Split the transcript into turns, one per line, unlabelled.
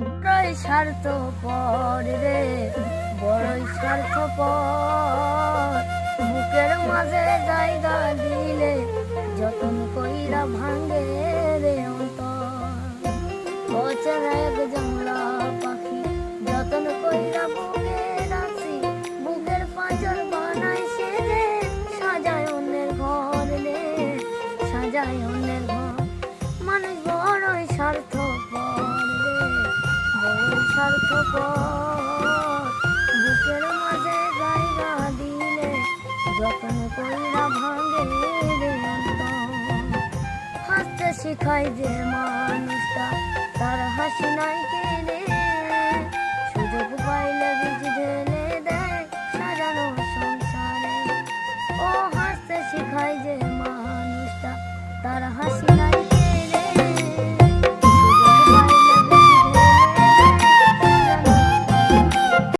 বড়ই স্বার্থপর রে, বড়ই স্বার্থপর। বুকের মাঝে জায়গা দিলে যতন কইরা ভাঙ্গে রে অন্তর। অচেনা এক জংলা পাখি যতন কইরা বুকে রাখছি, বুকের পাঁজর বানাই সে রে, সাজায় অন্যের ঘর রে, সাজায় অন্যের ঘর। মানুষ বড়ই স্বার্থপর রে, বড়ই স্বার্থপর। বুকের মাঝে জায়গা দিলে যতন কইরা ভাঙ্গে রে অন্তর। হাসতে শিখায় যে মানুষটা, তার হাসি নাই কে